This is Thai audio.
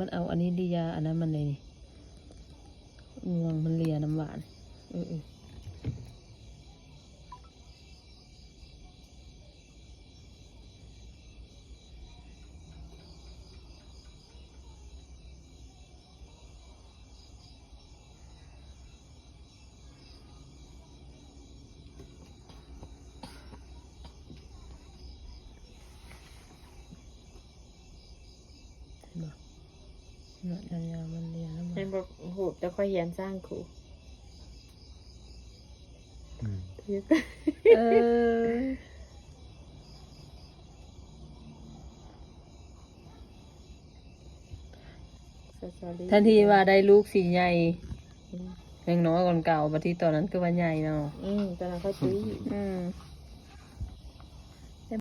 มันเอาอันนี้ลียาอันนั้นมันเลยนี่งวงมันเลียน้ำหวานเนาะยาวๆมันเลียน้ำหวา ให้ น บอกหูจะค่อยเฮียนสร้างครูถือ เออทันทีว่าได้ลูกสีใหญ่ยังน้อยกว่าเก่าบัดที่ตอนนั้นคือว่าใหญ่เนาะ ตอนนั้นเขาตื้อ อืม